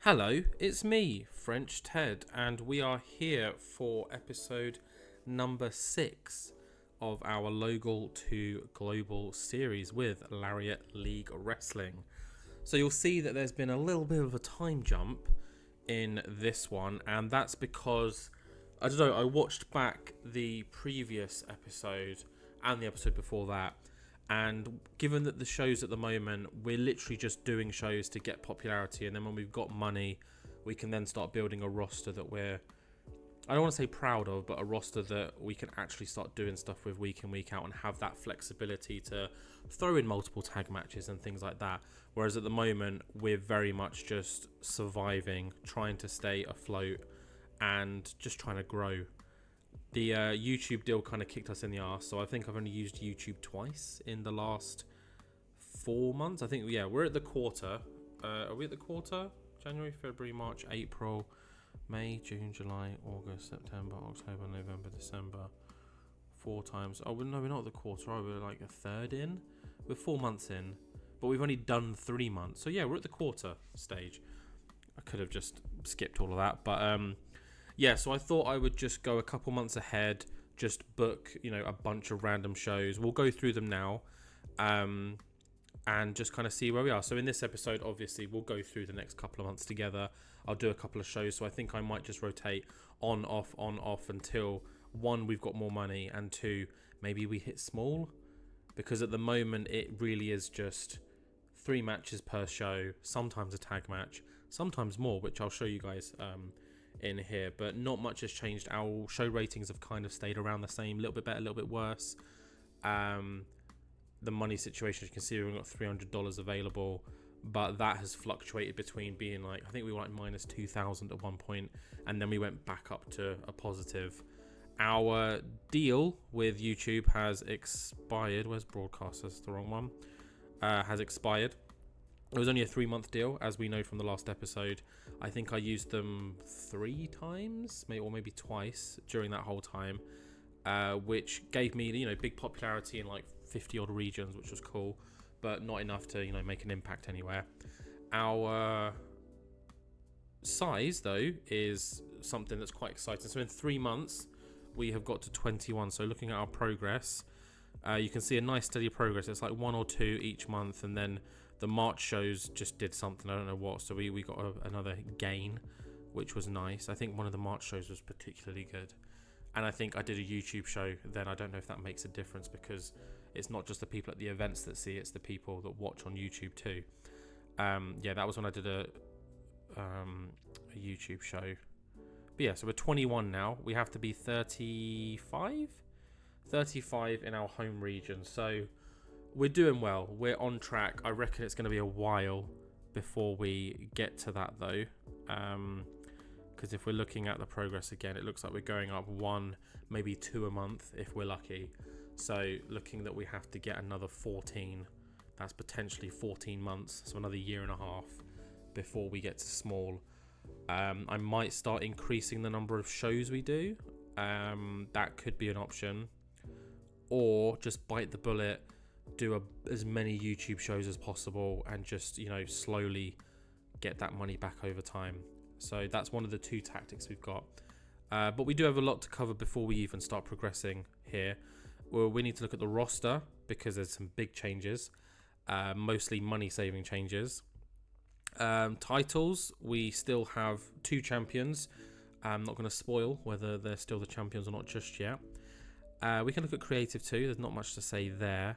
Hello, it's me, French Ted, and we are here for episode number 6 of our local to global series with Lariat League Wrestling. So you'll see that there's been a little bit of a time jump in this one, and that's because, I don't know, I watched back the previous episode and the episode before that, and given that the shows at the moment, we're literally just doing shows to get popularity, and then when we've got money, we can then start building a roster that we're, I don't want to say proud of, but a roster that we can actually start doing stuff with week in, week out, and have that flexibility to throw in multiple tag matches and things like that. Whereas at the moment, we're very much just surviving, trying to stay afloat, and just trying to grow. The YouTube deal kind of kicked us in the arse, so I think I've only used YouTube twice in the last 4 months. I think, yeah, we're at the quarter. Are we at the quarter? January, February, March, April, May, June, July, August, September, October, November, December. 4 times. Oh, no, we're not at the quarter. We're like a third in. We're 4 months in, but we've only done 3 months. So, yeah, we're at the quarter stage. I could have just skipped all of that, but yeah, so I thought I would just go a couple months ahead, just book, a bunch of random shows. We'll go through them now, and just kind of see where we are. So in this episode, obviously, we'll go through the next couple of months together. I'll do a couple of shows, so I think I might just rotate on, off until, 1, we've got more money, and 2, maybe we hit small. Because at the moment, it really is just 3 matches per show, sometimes a tag match, sometimes more, which I'll show you guys in here, but not much has changed. Our show ratings have kind of stayed around the same, a little bit better, a little bit worse. The money situation, as you can see, we've got $300 available, but that has fluctuated between being like, I think we were like minus 2,000 at one point, and then we went back up to a positive. Our deal with YouTube has expired. Where's broadcast? That's the wrong one. Has expired. It was only a 3-month deal, as we know from the last episode. I think I used them 3 times, maybe twice during that whole time, which gave me, big popularity in like 50 odd regions, which was cool, but not enough to, make an impact anywhere. Our size, though, is something that's quite exciting. So in 3 months, we have got to 21. So looking at our progress, you can see a nice steady progress. It's like 1 or 2 each month, and then the March shows just did something, I don't know what, so we got another gain, which was nice. I think one of the March shows was particularly good, and I think I did a YouTube show then. I don't know if that makes a difference, because it's not just the people at the events that see, it's the people that watch on YouTube too. Yeah, that was when I did a YouTube show. But yeah, so we're 21 now. We have to be 35 in our home region, so we're doing well. We're on track. I reckon it's going to be a while before we get to that, though. Because if we're looking at the progress again, it looks like we're going up 1, maybe 2 a month if we're lucky. So looking that we have to get another 14. That's potentially 14 months. So another 1.5 years before we get to small. I might start increasing the number of shows we do. That could be an option. Or just bite the bullet, do as many YouTube shows as possible, and just slowly get that money back over time. So that's one of the 2 tactics we've got, but we do have a lot to cover before we even start progressing here. Well, we need to look at the roster, because there's some big changes, mostly money saving changes. Titles, we still have 2 champions. I'm not going to spoil whether they're still the champions or not just yet. We can look at creative too. There's not much to say there.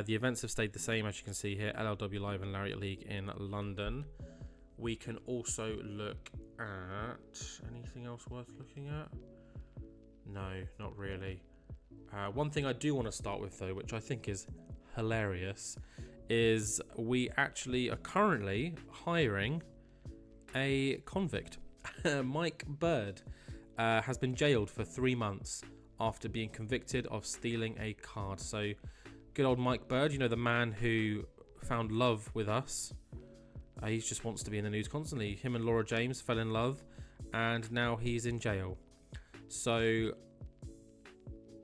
The events have stayed the same, as you can see here. LLW Live and Lariat League in London. We can also look at anything else worth looking at. No, not really. One thing I do want to start with, though, which I think is hilarious, is we actually are currently hiring a convict. Mike Bird has been jailed for 3 months after being convicted of stealing a card. So good old Mike Bird, the man who found love with us. He just wants to be in the news constantly. Him and Laura James fell in love, and now he's in jail. So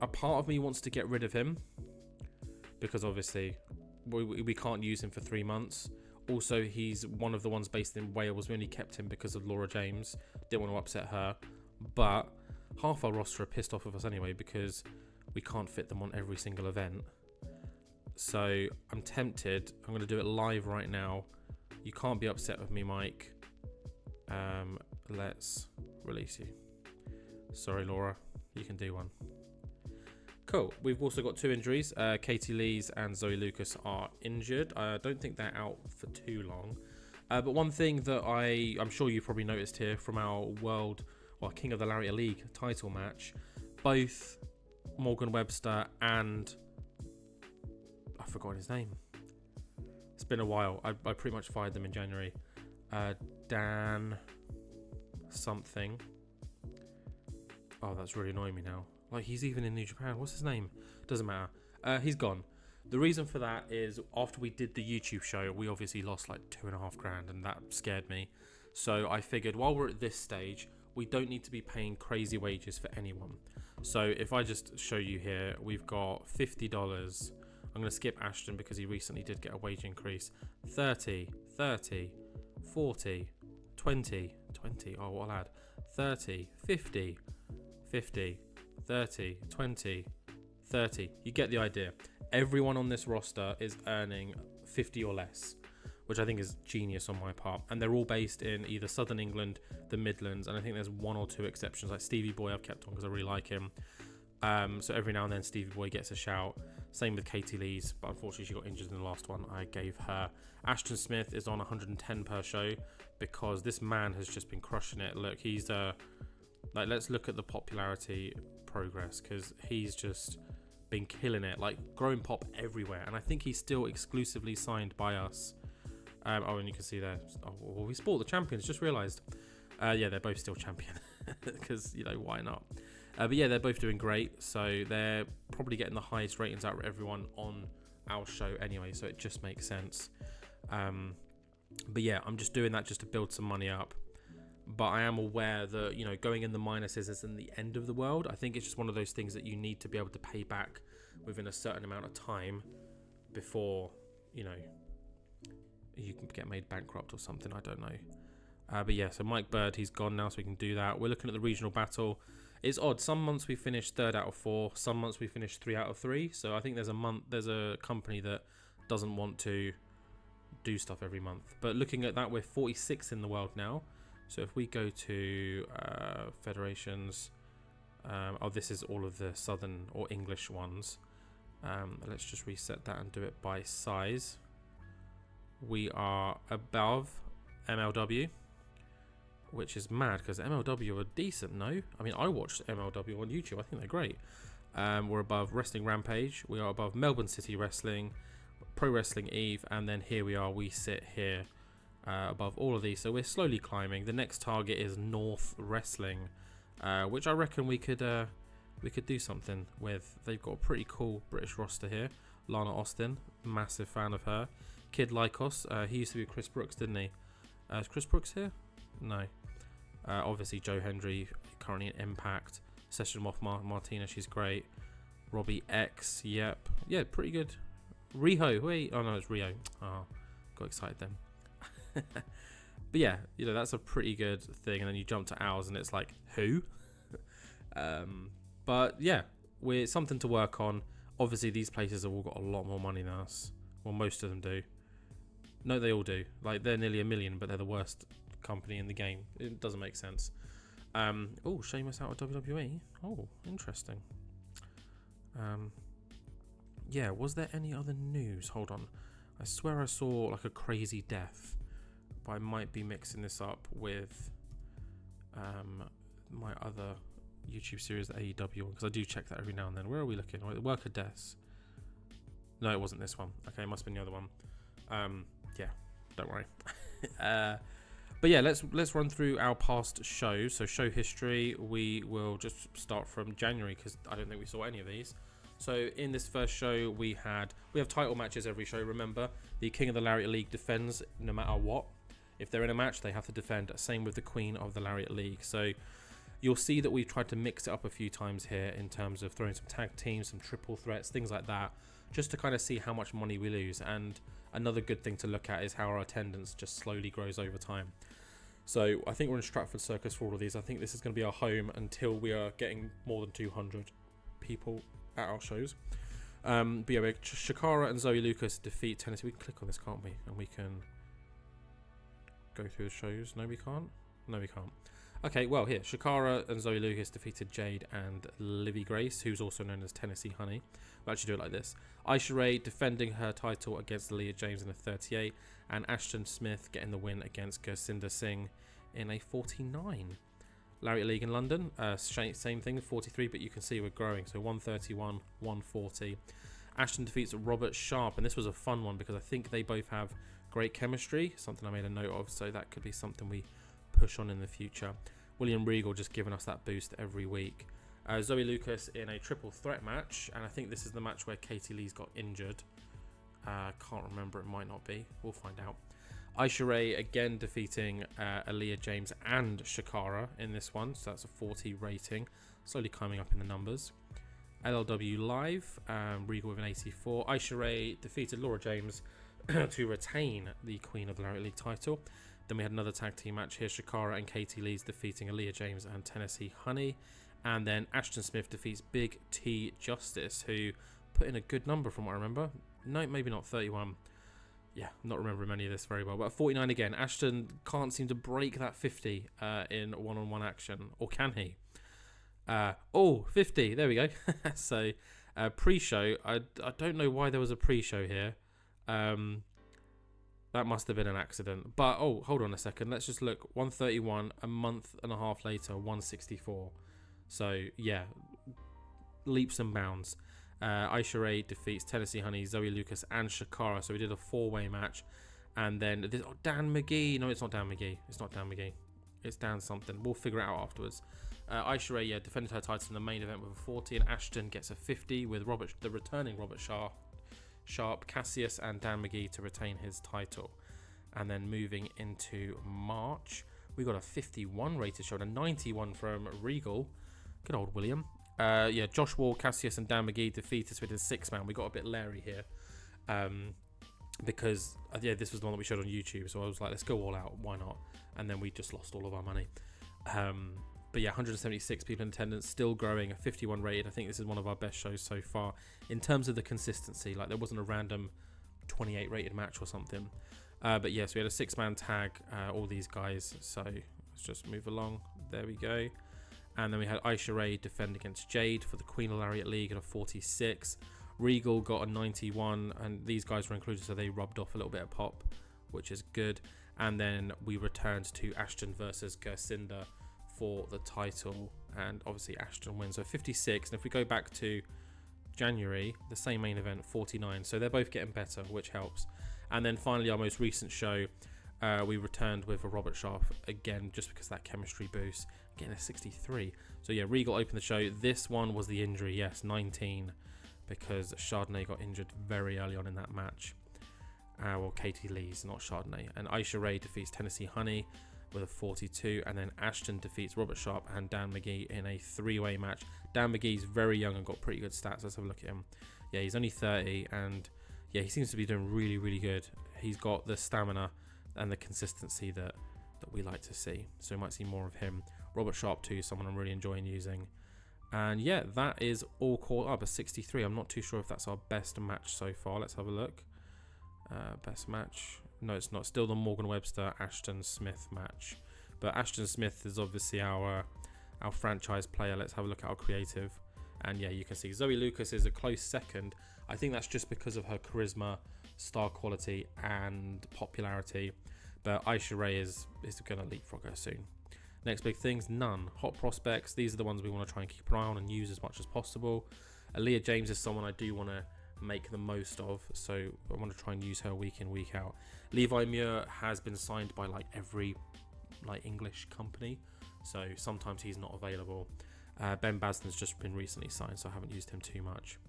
a part of me wants to get rid of him, because obviously we can't use him for 3 months. Also, he's one of the ones based in Wales. We only kept him because of Laura James. Didn't want to upset her. But half our roster are pissed off with us anyway because we can't fit them on every single event. So I'm tempted. I'm going to do it live right now. You can't be upset with me, Mike. Let's release you. Sorry, Laura. You can do one. Cool. We've also got 2 injuries. Katie Lees and Zoe Lucas are injured. I don't think they're out for too long. But one thing that I'm sure you've probably noticed here from our King of the Lariat League title match, both Morgan Webster and I've forgotten his name. It's been a while. I pretty much fired them in January. Dan something. Oh, that's really annoying me now. Like, he's even in New Japan. What's his name? Doesn't matter. He's gone. The reason for that is after we did the YouTube show, we obviously lost like $2,500, and that scared me. So I figured while we're at this stage, we don't need to be paying crazy wages for anyone. So if I just show you here, we've got $50. I'm going to skip Ashton because he recently did get a wage increase. 30, 30, 40, 20, 20. Oh, what I'll add. 30, 50, 50, 30, 20, 30. You get the idea. Everyone on this roster is earning 50 or less, which I think is genius on my part. And they're all based in either Southern England, the Midlands, and I think there's 1 or 2 exceptions, like Stevie Boy I've kept on because I really like him. So every now and then Stevie Boy gets a shout. Same with Katie Lees, but unfortunately she got injured in the last one I gave her. Ashton Smith is on 110 per show because this man has just been crushing it. Look, he's let's look at the popularity progress because he's just been killing it, like growing pop everywhere, and I think he's still exclusively signed by us. And you can see there, we sport the champions, just realized. Yeah, they're both still champion because why not. But yeah, they're both doing great, so they're probably getting the highest ratings out of everyone on our show anyway, so it just makes sense. But yeah, I'm just doing that just to build some money up. But I am aware that, going in the minuses isn't the end of the world. I think it's just one of those things that you need to be able to pay back within a certain amount of time before, you can get made bankrupt or something. I don't know. But yeah, so Mike Bird, he's gone now, so we can do that. We're looking at the regional battle. It's odd. Some months we finish 3rd out of 4. Some months we finish 3 out of 3. So I think there's a company that doesn't want to do stuff every month. But looking at that, we're 46 in the world now. So if we go to federations, this is all of the Southern or English ones. Let's just reset that and do it by size. We are above MLW, which is mad because MLW are decent, no? I mean, I watched MLW on YouTube. I think they're great. We're above Wrestling Rampage. We are above Melbourne City Wrestling, Pro Wrestling Eve, and then here we are. We sit here above all of these. So we're slowly climbing. The next target is North Wrestling, which I reckon we could do something with. They've got a pretty cool British roster here. Lana Austin, massive fan of her. Kid Lycos, he used to be Chris Brooks, didn't he? Is Chris Brooks here? No. Obviously Joe Hendry, currently in Impact. Session Moth Martina, she's great. Robbie X, yep. Yeah, pretty good. Riho, wait. Oh no, it's Rio. Oh, got excited then. But yeah, that's a pretty good thing. And then you jump to ours and it's like, who? But yeah, we're something to work on. Obviously these places have all got a lot more money than us. Well, most of them do. No, they all do. Like, they're nearly $1 million, but they're the worst company in the game. It doesn't make sense. Oh, Sheamus out of WWE. Oh, interesting. Yeah, was there any other news? Hold on. I swear I saw like a crazy death, but I might be mixing this up with my other YouTube series, the AEW one, because I do check that every now and then. Where are we looking? Worker deaths. No, it wasn't this one. Okay, it must have been the other one. Yeah, don't worry. But yeah, let's run through our past shows. So show history, we will just start from January because I don't think we saw any of these. So in this first show, we have title matches every show. Remember, the King of the Lariat League defends no matter what. If they're in a match, they have to defend. Same with the Queen of the Lariat League. So you'll see that we've tried to mix it up a few times here in terms of throwing some tag teams, some triple threats, things like that. just to kind of see how much money we lose. And another good thing to look at is how our attendance just slowly grows over time. So I think we're in Stratford Circus for all of these. I think this is going to be our home until we are getting more than 200 people at our shows. But yeah, Shakara and Zoe Lucas defeat Tennessee. We can click on this, can't we? And we can go through the shows. No, we can't. No, we can't. Okay, well, here, Shakara and Zoe Lucas defeated Jade and Livy Grace, who's also known as Tennessee Honey. We'll actually do it like this. Aisha Ray defending her title against Leah James in a 38, and Ashton Smith getting the win against Gursinder Singh in a 49. Lariat League in London, same thing, 43, but you can see we're growing. So 131, 140. Ashton defeats Robert Sharp, and this was a fun one because I think they both have great chemistry, something I made a note of, so that could be something we push on in the future. William Regal just giving us that boost every week. Zoe Lucas in a triple threat match, and I think this is the match where Katie Lee's got injured. Can't remember, it might not be, we'll find out. Aisha Ray again defeating Aaliyah James and Shakara in this one, so that's a 40 rating, slowly climbing up in the numbers. LLW Live, Regal with an 84. Aisha Ray defeated Laura James to retain the Queen of the Lariat League title. Then we had another tag team match here, Shakara and Katie Lee's defeating Aaliyah James and Tennessee Honey. And then Ashton Smith defeats Big T Justice, who put in a good number from what I remember. No, maybe not, 31. Yeah, I'm not remembering any of this very well. But 49 again. Ashton can't seem to break that 50 in one-on-one action. Or can he? 50. There we go. So, pre-show. I don't know why there was a pre-show here. That must have been an accident. But, hold on a second. Let's just look. 131, a month and a half later, 164. So, yeah, leaps and bounds. Aisha Ray defeats Tennessee Honey, Zoe Lucas, and Shakara. So we did a 4-way match. And then, Dan McGee. No, it's not Dan McGee. It's not Dan McGee. It's Dan something. We'll figure it out afterwards. Aisha Ray, defended her title in the main event with a 40. And Ashton gets a 50 with the returning Robert Sharp, Cassius, and Dan McGee to retain his title. And then moving into March, we got a 51 rated show and a 91 from Regal. Good old William. Josh Wall, Cassius, and Dan McGee defeated us with a 6-man. We got a bit Larry here. Because this was the one that we showed on YouTube. So I was like, let's go all out. Why not? And then we just lost all of our money. But yeah, 176 people in attendance, still growing, a 51 rated. I think this is one of our best shows so far in terms of the consistency. Like, there wasn't a random 28 rated match or something. But yes, we had a 6-man tag, all these guys. So let's just move along. There we go. And then we had Aisha Ray defend against Jade for the Queen of Lariat League at a 46. Regal got a 91, and these guys were included, so they rubbed off a little bit of pop, which is good. And then we returned to Ashton versus Gursinder for the title, and obviously Ashton wins. So 56, and if we go back to January, the same main event, 49. So they're both getting better, which helps. And then finally, our most recent show, we returned with a Robert Sharp again, just because of that chemistry boost, getting a 63. So yeah, Regal opened the show. This one was the injury, yes, 19, because Chardonnay got injured very early on in that match. Well, Katie Lee's, not Chardonnay. And Aisha Ray defeats Tennessee Honey with a 42, and then Ashton defeats Robert Sharp and Dan McGee in a 3-way match. Dan McGee's very young and got pretty good stats. Let's have a look at him. Yeah, he's only 30, and yeah, he seems to be doing really, really good. He's got the stamina and the consistency that we like to see, so we might see more of him. Robert Sharp too, someone I'm really enjoying using. And yeah, that is all caught up. A 63. I'm not too sure if that's our best match so far. Let's have a look. Best match. No, it's not. Still the Morgan Webster Ashton Smith match. But Ashton Smith is obviously our franchise player. Let's have a look at our creative. And yeah, you can see Zoe Lucas is a close second. I think that's just because of her charisma, star quality, and popularity. But Aisha Ray is going to leapfrog her soon. Next big things, none. Hot prospects. These are the ones we want to try and keep an eye on and use as much as possible. Aaliyah James is someone I do want to make the most of, so I want to try and use her week in, week out. Levi Muir has been signed by every English company, so sometimes he's not available. Ben Baston's just been recently signed, so I haven't used him too much.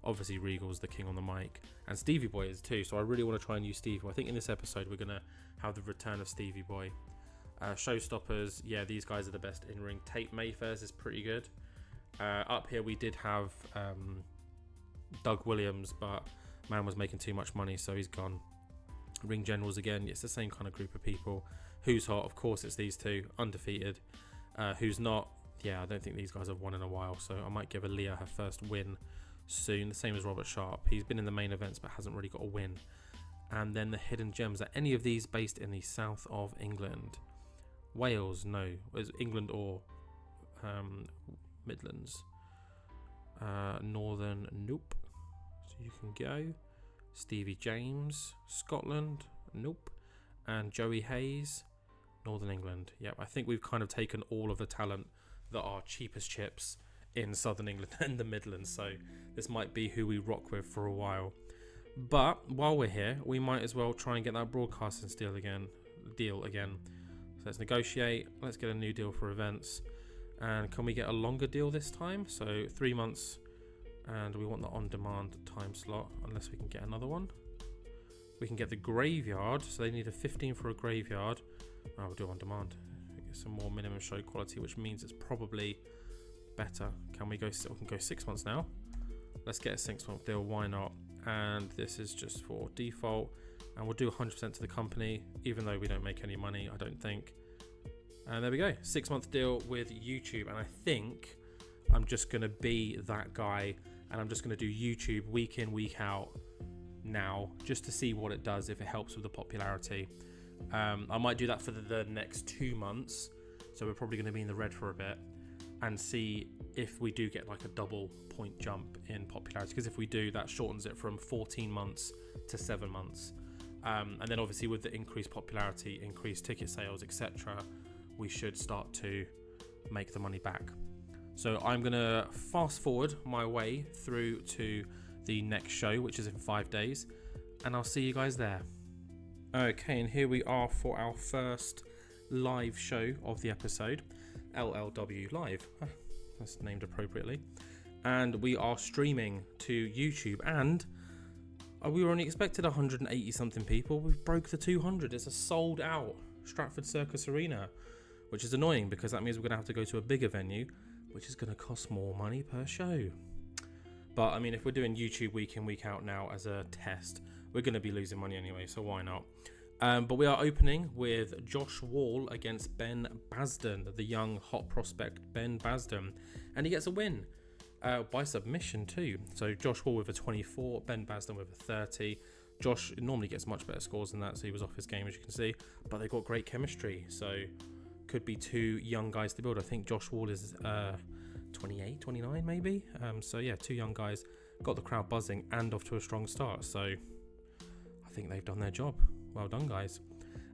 Obviously Regal's the king on the mic, and Stevie Boy is too, so I really want to try and use Stevie Boy. I think in this episode we're going to have the return of Stevie Boy. Showstoppers, yeah, these guys are the best in ring. Tate Mayfair's is pretty good. Up here we did have Doug Williams, but man was making too much money, so he's gone. Ring Generals again, it's the same kind of group of people. Who's hot? Of course it's these two, undefeated. Who's not? Yeah, I don't think these guys have won in a while, so I might give Aaliyah her first win soon. The same as Robert Sharp. He's been in the main events but hasn't really got a win. And then the hidden gems. Are any of these based in the south of England? Wales, no. Is England or Midlands? Northern, nope. So you can go. Stevie James, Scotland, nope. And Joey Hayes, Northern England. Yep, I think we've kind of taken all of the talent that are cheapest chips in Southern England and the Midlands. So this might be who we rock with for a while. But while we're here, we might as well try and get that broadcasting deal again. So let's negotiate. Let's get a new deal for events. And can we get a longer deal this time? So 3 months. And we want the on-demand time slot, unless we can get another one. We can get the graveyard. So they need a 15 for a graveyard. Oh, we'll do on-demand. Get some more minimum show quality, which means it's probably better. Can we go? We can go 6 months now. Let's get a 6-month deal. Why not? And this is just for default, and we'll do 100% to the company, even though we don't make any money, I don't think. And there we go, 6-month deal with YouTube. And I think I'm just gonna be that guy, and I'm just gonna do YouTube week in, week out now, just to see what it does, if it helps with the popularity. I might do that for the next 2 months, so we're probably gonna be in the red for a bit, and see if we do get like a double point jump in popularity, because if we do, that shortens it from 14 months to 7 months. And then obviously with the increased popularity, increased ticket sales, etc., we should start to make the money back. So I'm gonna fast forward my way through to the next show, which is in 5 days, and I'll see you guys there. Okay, and here we are for our first live show of the episode. LLW Live, that's named appropriately, and we are streaming to YouTube, and we were only expected 180 something people. We've broke the 200. It's a sold out Stratford Circus Arena, which is annoying because that means we're gonna have to go to a bigger venue, which is gonna cost more money per show. But I mean, if we're doing YouTube week in, week out now as a test, we're gonna be losing money anyway, so why not? But we are opening with Josh Wall against Ben Basden, the young hot prospect Ben Basden, and he gets a win by submission too. So Josh Wall with a 24, Ben Basden with a 30. Josh normally gets much better scores than that, so he was off his game, as you can see, but they've got great chemistry, so could be two young guys to build. I think Josh Wall is 28, 29 maybe. So yeah, two young guys, got the crowd buzzing and off to a strong start, so I think they've done their job. Well done, guys.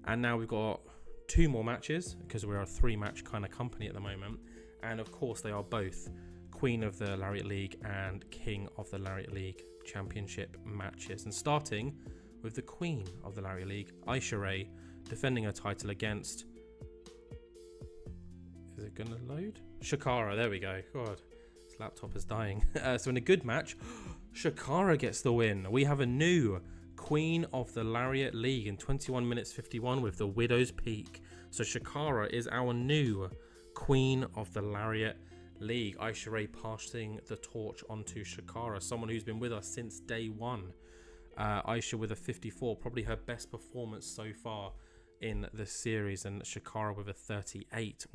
And now we've got 2 more matches, because we're a 3-match kind of company at the moment. And of course, they are both Queen of the Lariat League and King of the Lariat League Championship matches. And starting with the Queen of the Lariat League, Aisha Ray, defending her title against... Is it going to load? Shakara, there we go. God, this laptop is dying. So in a good match, Shakara gets the win. We have a new Queen of the Lariat League in 21 minutes 51 with the Widow's Peak. So Shakara is our new Queen of the Lariat League. Aisha Ray passing the torch onto Shakara, someone who's been with us since day one. Aisha with a 54, probably her best performance so far in the series, and Shakara with a 38.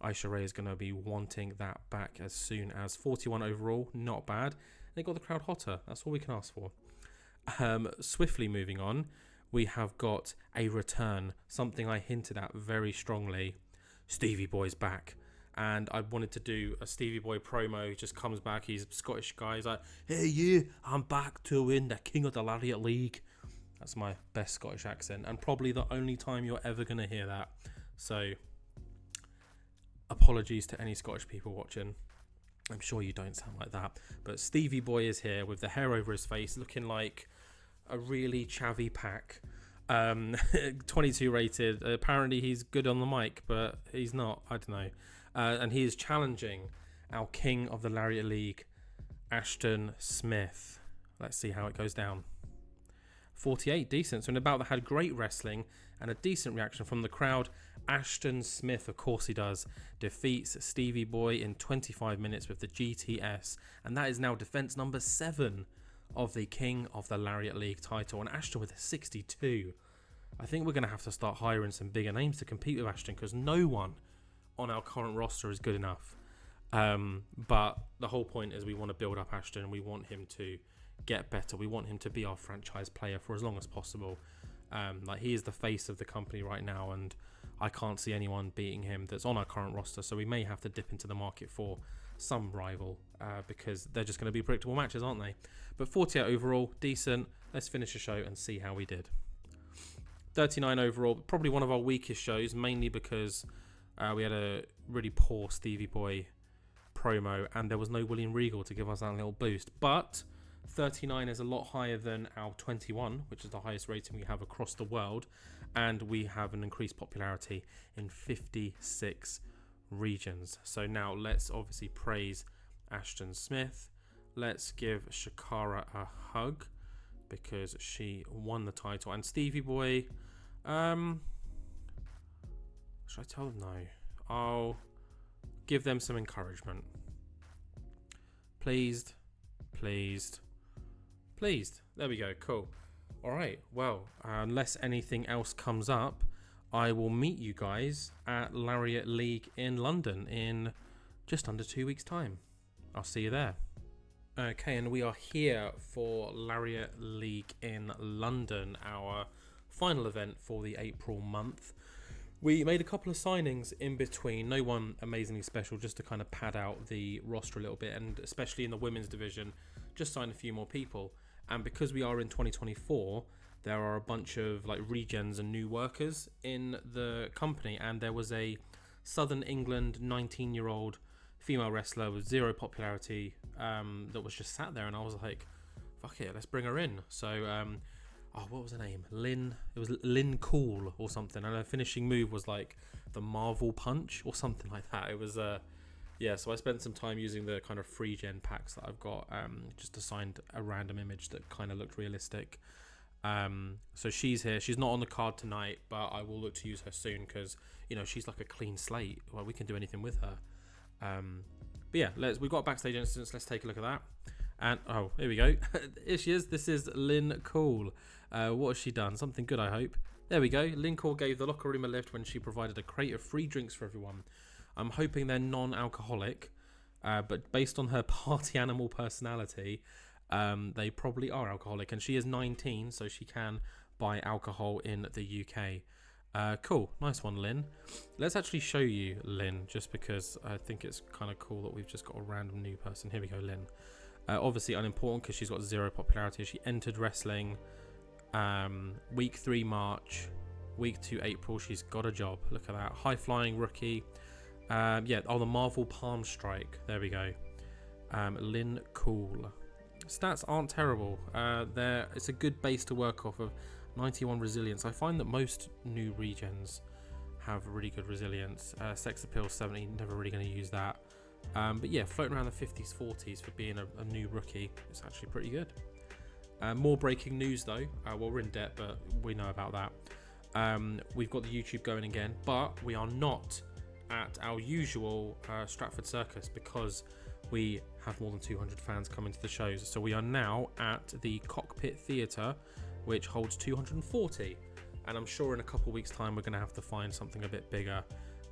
Aisha Ray is going to be wanting that back as soon as 41 overall. Not bad. They got the crowd hotter. That's all we can ask for. Swiftly moving on, we have got a return, something I hinted at very strongly. Stevie Boy's back, and I wanted to do a Stevie Boy promo. He just comes back, he's a Scottish guy, he's like, hey you, I'm back to win the King of the Lariat League. That's my best Scottish accent, and probably the only time you're ever going to hear that, so apologies to any Scottish people watching. I'm sure you don't sound like that, but Stevie Boy is here with the hair over his face, looking like a really chavvy pack. 22 rated. Apparently he's good on the mic, but he's not. I don't know. And he is challenging our King of the Lariat League, Ashton Smith. Let's see how it goes down. 48, decent. So in a bout that had great wrestling and a decent reaction from the crowd Ashton Smith, of course he does, defeats Stevie Boy in 25 minutes with the GTS, and that is now defense number 7 of the King of the Lariat League title. And Ashton with a 62. I think we're going to have to start hiring some bigger names to compete with Ashton, because no one on our current roster is good enough. But the whole point is we want to build up Ashton. We want him to get better. We want him to be our franchise player for as long as possible. Like, he is the face of the company right now, and I can't see anyone beating him that's on our current roster. So we may have to dip into the market for some rival, because they're just going to be predictable matches, aren't they? But 48 overall, decent. Let's finish the show and see how we did. 39 overall, probably one of our weakest shows, mainly because we had a really poor Stevie Boy promo, and there was no William Regal to give us that little boost. But 39 is a lot higher than our 21, which is the highest rating we have across the world, and we have an increased popularity in 56 regions. So now let's obviously praise Ashton Smith. Let's give Shakara a hug because she won the title. And Stevie Boy, should I tell them no? I'll give them some encouragement. Pleased. There we go. Cool. All right. Well, unless anything else comes up, I will meet you guys at Lariat League in London in just under 2 weeks' time. I'll see you there. Okay, and we are here for Lariat League in London, our final event for the April month. We made a couple of signings in between, no one amazingly special, just to kind of pad out the roster a little bit, and especially in the women's division, just signed a few more people. And because we are in 2024, there are a bunch of like regens and new workers in the company, and there was a Southern England 19-year-old female wrestler with zero popularity that was just sat there, and I was like, fuck it, let's bring her in. So what was her name? It was Lynn Cool or something, and her finishing move was like the Marvel Punch or something like that. It was so I spent some time using the kind of free gen packs that I've got, just assigned a random image that kind of looked realistic. So she's here. She's not on the card tonight, but I will look to use her soon because, you know, she's like a clean slate. Well, we can do anything with her. But yeah, we've got a backstage instance. Let's take a look at that. And here we go. Here she is. This is Lynn Cool. What has she done? Something good, I hope. There we go. Lynn Cool gave the locker room a lift when she provided a crate of free drinks for everyone. I'm hoping they're non-alcoholic, but based on her party animal personality, they probably are alcoholic. And she is 19, so she can buy alcohol in the UK. Cool. Nice one, Lynn. Let's actually show you Lynn, just because I think it's kind of cool that we've just got a random new person. Here we go, Lynn. Obviously unimportant because she's got zero popularity. She entered wrestling week 3 March, week 2 April. She's got a job. Look at that. High flying rookie. The Marvel Palm Strike. There we go. Lynn Cool. Stats aren't terrible. It's a good base to work off of. 91 resilience. I find that most new regens have really good resilience. Sex appeal 70. Never really going to use that. But yeah, floating around the 50s, 40s for being a new rookie. It's actually pretty good. More breaking news though. We're in debt, but we know about that. We've got the YouTube going again, but we are not at our usual Stratford Circus because we have more than 200 fans coming to the shows. So we are now at the Cockpit Theatre, which holds 240. And I'm sure in a couple of weeks' time we're going to have to find something a bit bigger.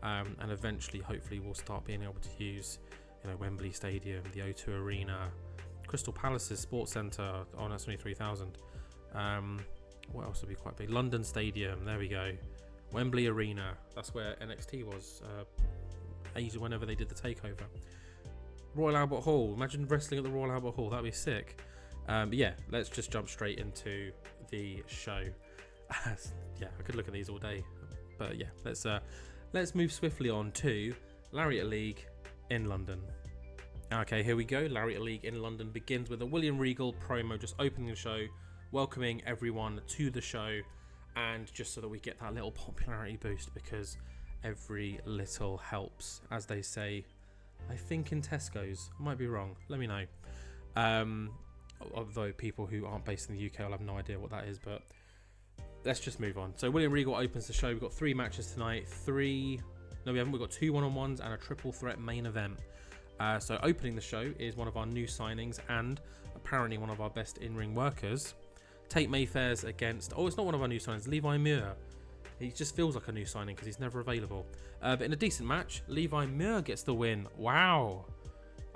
And eventually, hopefully, we'll start being able to use, Wembley Stadium, the O2 Arena, Crystal Palace's Sports Centre. Oh, that's only 3,000. What else would be quite big? London Stadium. There we go. Wembley Arena. That's where NXT was ages whenever they did the takeover. Royal Albert Hall. Imagine wrestling at the Royal Albert Hall. That'd be sick. But yeah, let's just jump straight into the show. Yeah, I could look at these all day. But yeah, let's move swiftly on to Lariat League in London. Okay, here we go. Lariat League in London begins with a William Regal promo, just opening the show, welcoming everyone to the show, and just so that we get that little popularity boost, because every little helps, as they say. I think in Tesco's. I might be wrong. Let me know. Although people who aren't based in the UK will have no idea what that is, but let's just move on. So William Regal opens the show. We've got 3 matches tonight. No, we haven't. We've got 2 one-on-ones and a triple threat main event. So opening the show is one of our new signings and apparently one of our best in-ring workers. Tate Mayfair's against... Oh, it's not one of our new signings. Levi Muir. He just feels like a new signing because he's never available. But in a decent match, Levi Muir gets the win. Wow.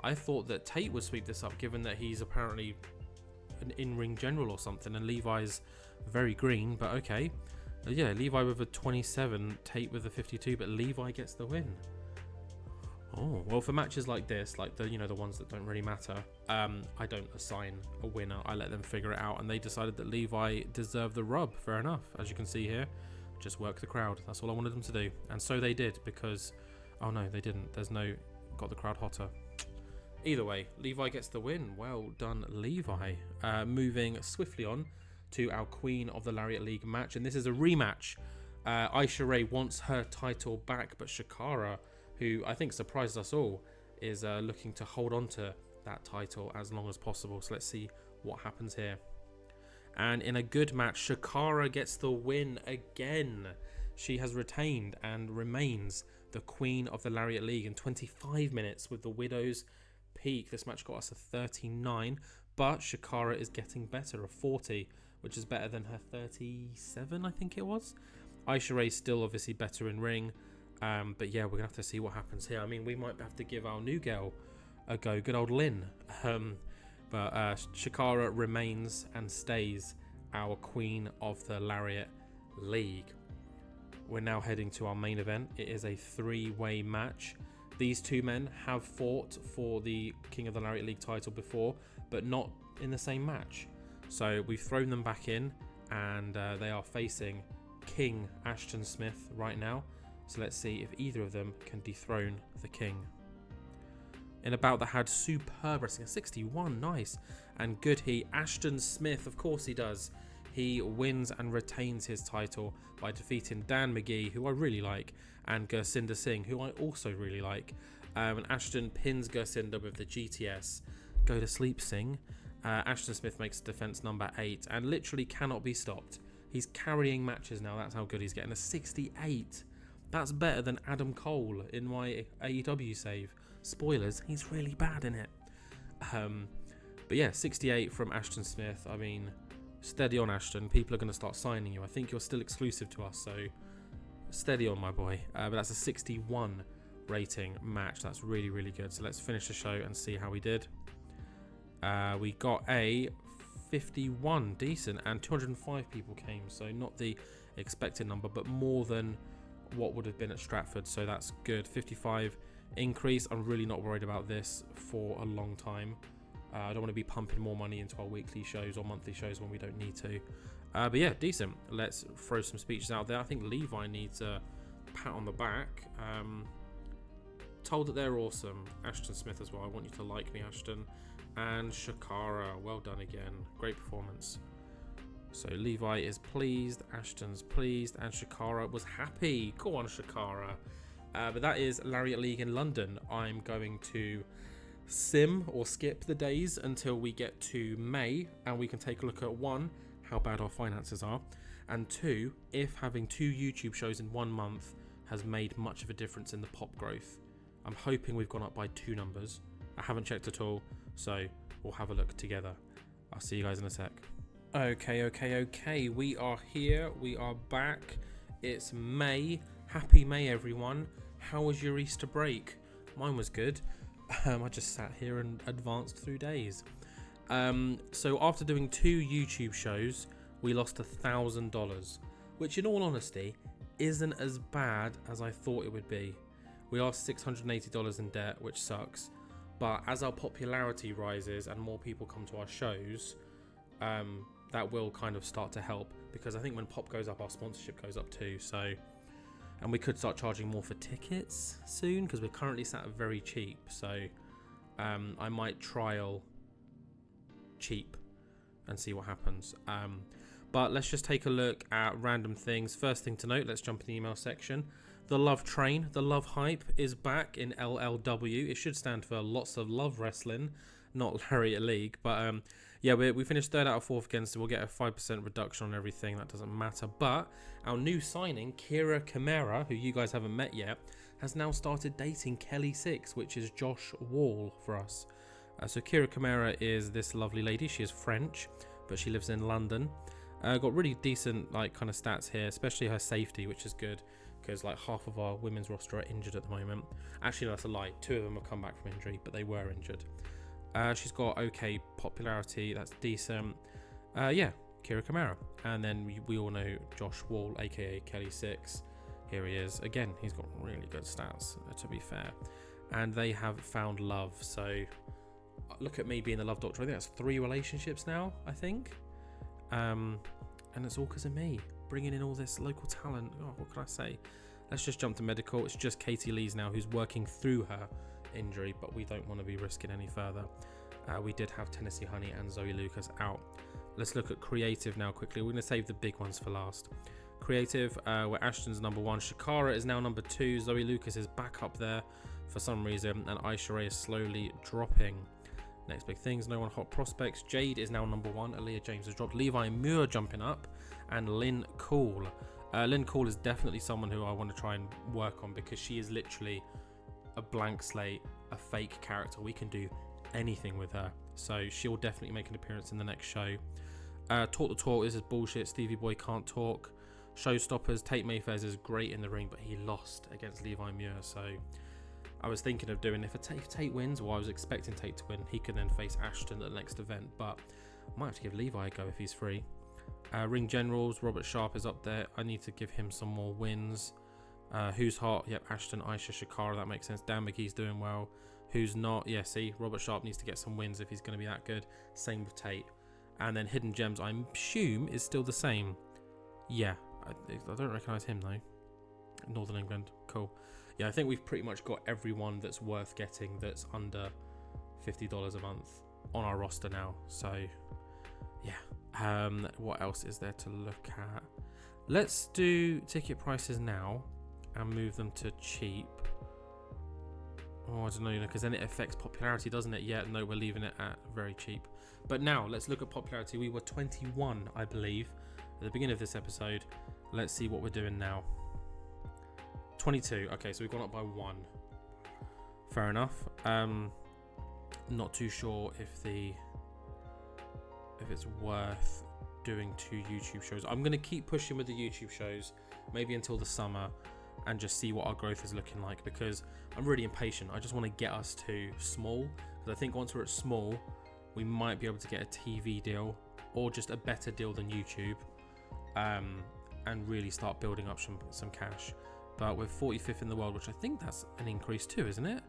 I thought that Tate would sweep this up given that he's apparently an in-ring general or something and Levi's very green, but okay. Yeah, Levi with a 27, Tate with a 52, but Levi gets the win. Oh, well, for matches like this, like the the ones that don't really matter, I don't assign a winner. I let them figure it out, and they decided that Levi deserved the rub. Fair enough. As you can see here, just work the crowd. That's all I wanted them to do, and so they did because, oh no, they didn't. There's no got the crowd hotter. Either way, Levi gets the win. Well done, Levi. Moving swiftly on to our Queen of the Lariat League match, and this is a rematch. Aisha Ray wants her title back, but Shakara, who I think surprised us all, is looking to hold on to that title as long as possible. So let's see what happens here. And in a good match, Shakara gets the win again. She has retained and remains the Queen of the Lariat League in 25 minutes with the Widow's Peak. This match got us a 39, but Shakara is getting better, a 40, which is better than her 37, I think it was. Aisha Ray's still obviously better in ring. But yeah, we're going to have to see what happens here. I mean, we might have to give our new girl a go. Good old Lynn. But Shakara remains and stays our Queen of the Lariat League. We're now heading to our main event. It is a 3-way match. These 2 men have fought for the King of the Lariat League title before, but not in the same match. So we've thrown them back in, and they are facing King Ashton Smith right now. So let's see if either of them can dethrone the King. In a bout that had superb wrestling, a 61, nice. And good Ashton Smith, of course he does. He wins and retains his title by defeating Dan McGee, who I really like, and Gursinder Singh, who I also really like. And Ashton pins Gursinder with the GTS. Go to sleep, Singh. Ashton Smith makes defense number 8 and literally cannot be stopped. He's carrying matches now. That's how good he's getting. A 68. That's better than Adam Cole in my AEW save. Spoilers, he's really bad in it. But yeah, 68 from Ashton Smith. I mean, steady on, Ashton. People are going to start signing you. I think you're still exclusive to us, so steady on, my boy. But that's a 61 rating match. That's really, really good. So let's finish the show and see how we did. We got a 51, decent, and 205 people came. So not the expected number, but more than what would have been at Stratford, so that's good. 55 increase. I'm really not worried about this for a long time. I don't want to be pumping more money into our weekly shows or monthly shows when we don't need to. But yeah, decent. Let's throw some speeches out there. I think Levi needs a pat on the back. Told that they're awesome. Ashton Smith as well. I want you to like me, Ashton. And Shakara, well done again. Great performance. So Levi is pleased, Ashton's pleased, and Shakara was happy. Go on, Shakara. But that is Lariat League in London. I'm going to skip the days until we get to May, and we can take a look at 1, how bad our finances are, and 2, if having 2 YouTube shows in 1 month has made much of a difference in the pop growth. I'm hoping we've gone up by 2 numbers. I haven't checked at all, so we'll have a look together. I'll see you guys in a sec. Okay. We are here. We are back. It's May. Happy May, everyone. How was your Easter break? Mine was good. I just sat here and advanced through days. So after doing 2 YouTube shows, we lost $1,000, which in all honesty isn't as bad as I thought it would be. We are $680 in debt, which sucks. But as our popularity rises and more people come to our shows, that will kind of start to help, because I think when pop goes up, our sponsorship goes up too. So, and we could start charging more for tickets soon, because we're currently sat at very cheap. So I might trial cheap and see what happens. But let's just take a look at random things. First thing to note, let's jump in the email section. The Love Train, the Love Hype, is back in LLW. It should stand for Lots of Love Wrestling, not Lariat League. But yeah, we finished third out of fourth again, so we'll get a 5% reduction on everything. That doesn't matter. But our new signing, Kira Kamara, who you guys haven't met yet, has now started dating Kelly 6, which is Josh Wall for us. So Kira Kamara is this lovely lady. She is French, but she lives in London. Got really decent kind of stats here, especially her safety, which is good because half of our women's roster are injured at the moment. Actually, no, that's a lie. 2 of them have come back from injury, but they were injured. She's got okay popularity. That's decent. Yeah, Kira Kamara. And then we all know Josh Wall, aka Kelly 6. Here he is. Again, he's got really good stats, to be fair. And they have found love. So look at me being the love doctor. I think that's 3 relationships now, I think. And it's all because of me bringing in all this local talent. Oh, what can I say? Let's just jump to medical. It's just Katie Lees now who's working through her injury, but we don't want to be risking any further. We did have Tennessee Honey and Zoe Lucas out. Let's look at creative now quickly. We're going to save the big ones for last. Creative, where Ashton's number 1, Shakara is now number 2, Zoe Lucas is back up there for some reason, and Aisha Ray is slowly dropping. Next big things, no one hot prospects. Jade is now number 1. Aaliyah James has dropped. Levi Muir jumping up, and Lynn Cool. Lynn Cool is definitely someone who I want to try and work on because she is literally a blank slate, a fake character. We can do anything with her, so she'll definitely make an appearance in the next show. Talk the talk. This is bullshit. Stevie Boy can't talk. Showstoppers. Tate Mayfair is great in the ring, but he lost against Levi Muir, so I was thinking of doing, if Tate wins, well, I was expecting Tate to win, he can then face Ashton at the next event, but I might have to give Levi a go if he's free. Ring Generals, Robert Sharp is up there. I need to give him some more wins. Who's hot? Yep, Ashton, Aisha, Shakara, that makes sense. Dan McGee's doing well. Who's not? Yeah, see, Robert Sharp needs to get some wins if he's going to be that good. Same with Tate. And then Hidden Gems, I assume, is still the same. Yeah, I don't recognise him though. Northern England, cool. Yeah, I think we've pretty much got everyone that's worth getting that's under $50 a month on our roster now. So, yeah. What else is there to look at? Let's do ticket prices now and move them to cheap. Oh, I don't know, because then it affects popularity, doesn't it? Yeah, no, we're leaving it at very cheap. But now, let's look at popularity. We were 21, I believe, at the beginning of this episode. Let's see what we're doing now. 22. Okay, so we've gone up by 1. Fair enough. Not too sure if it's worth doing 2 YouTube shows. I'm going to keep pushing with the YouTube shows, maybe until the summer, and just see what our growth is looking like, because I'm really impatient. I just want to get us to small, because I think once we're at small, we might be able to get a TV deal or just a better deal than YouTube, and really start building up some cash. But we're 45th in the world, which I think that's an increase too, isn't it?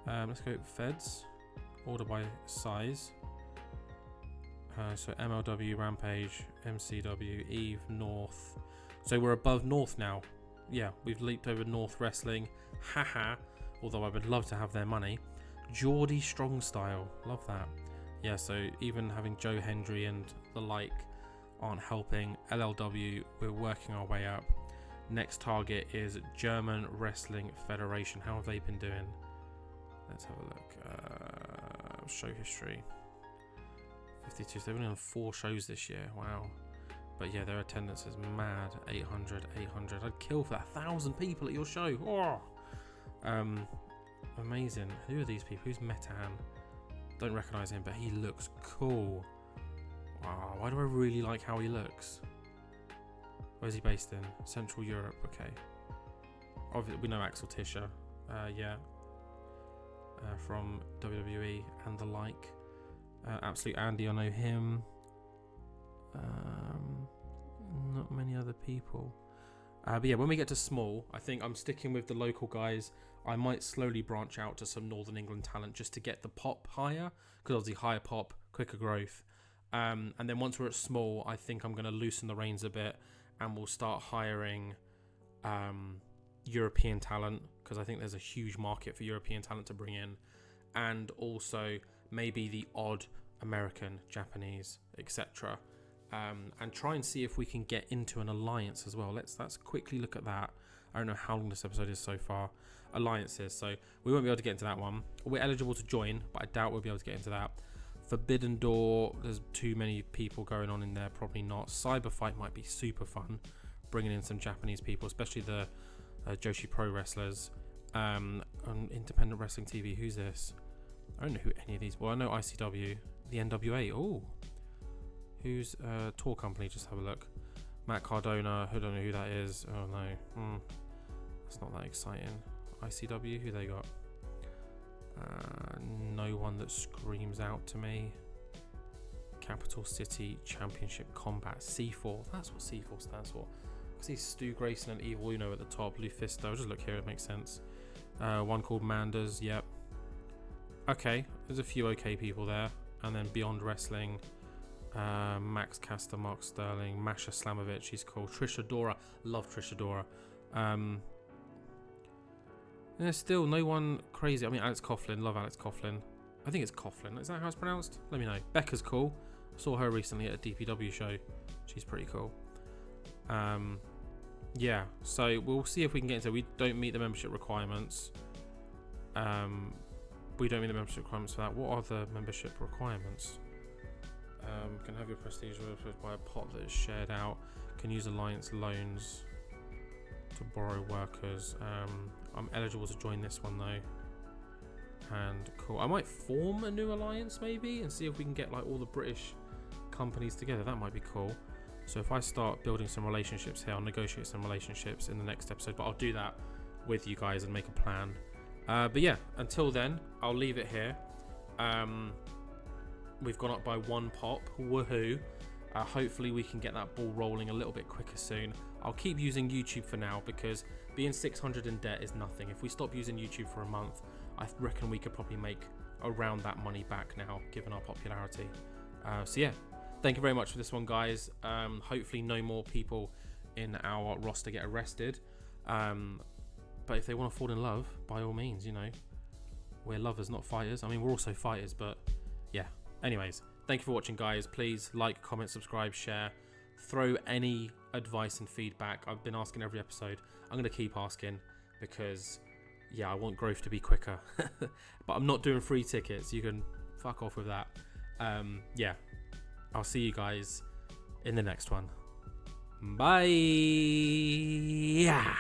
Let's go Feds, order by size. So MLW, Rampage, MCW, Eve, North. So we're above North now. Yeah, we've leaped over North Wrestling. Haha. Although I would love to have their money. Geordie Strong Style. Love that. Yeah, so even having Joe Hendry and the like aren't helping. LLW, we're working our way up. Next target is German Wrestling Federation. How have they been doing? Let's have a look. Show history. 52. So they've been on 4 shows this year. Wow. But yeah, their attendance is mad. 800. I'd kill for that. 1,000 people at your show. Oh. Amazing. Who are these people? Who's Metan? Don't recognise him, but he looks cool. Wow. Why do I really like how he looks? Where's he based in? Central Europe. Okay. Obviously, we know Axel Tischer. Yeah. From WWE and the like. Absolute Andy, I know him. Not many other people. But yeah, when we get to small, I think I'm sticking with the local guys. I might slowly branch out to some Northern England talent just to get the pop higher, because obviously higher pop, quicker growth. And then once we're at small, I think I'm going to loosen the reins a bit, and we'll start hiring European talent, because I think there's a huge market for European talent to bring in, and also maybe the odd American, Japanese, etc. And try and see if we can get into an alliance as well. Let's quickly look at that. I don't know how long this episode is so far. Alliances, so we won't be able to get into that one. We're eligible to join, but I doubt we'll be able to get into that. Forbidden Door, there's too many people going on in there, probably not. Cyber Fight might be super fun, bringing in some Japanese people, especially the Joshi Pro wrestlers. On Independent Wrestling TV, who's this? I don't know who any of these. Well, I know ICW, the NWA. Oh, who's tour company? Just have a look. Matt Cardona. Who don't know who that is? Oh no, that's not that exciting. ICW, who they got? No one that screams out to me. Capital City Championship Combat, C4. That's what C4 stands for. I see Stu Grayson and Evil Uno at the top. Lufisto. I'll just look here, it makes sense. One called Manders, yep. Okay, there's a few okay people there. And then Beyond Wrestling, Max Caster, Mark Sterling, Masha Slamovich, she's cool. Trisha Dora, love Trisha Dora. There's still no one crazy. I mean, Alex Coughlin, love Alex Coughlin. I think it's Coughlin. Is that how it's pronounced? Let me know. Becca's cool. Saw her recently at a DPW show. She's pretty cool. Yeah, so we'll see if we can get into it. We don't meet the membership requirements. We don't meet the membership requirements for that. What are the membership requirements? Can have your prestige by a pot that is shared out. Can use alliance loans to borrow workers. I'm eligible to join this one though. And cool. I might form a new alliance maybe and see if we can get like all the British companies together. That might be cool. So if I start building some relationships here, I'll negotiate some relationships in the next episode, but I'll do that with you guys and make a plan. But yeah, until then, I'll leave it here. We've gone up by 1 pop. Woohoo. Hopefully we can get that ball rolling a little bit quicker soon. I'll keep using YouTube for now because being 600 in debt is nothing. If we stop using YouTube for a month, I reckon we could probably make around that money back now, given our popularity. So yeah, thank you very much for this one, guys. Hopefully no more people in our roster get arrested. But if they want to fall in love, by all means, you know, we're lovers, not fighters. I mean, we're also fighters, but yeah. Anyways, thank you for watching, guys. Please like, comment, subscribe, share. Throw any advice and feedback. I've been asking every episode. I'm going to keep asking because, yeah, I want growth to be quicker. But I'm not doing free tickets. You can fuck off with that. Yeah, I'll see you guys in the next one. Bye. Yeah.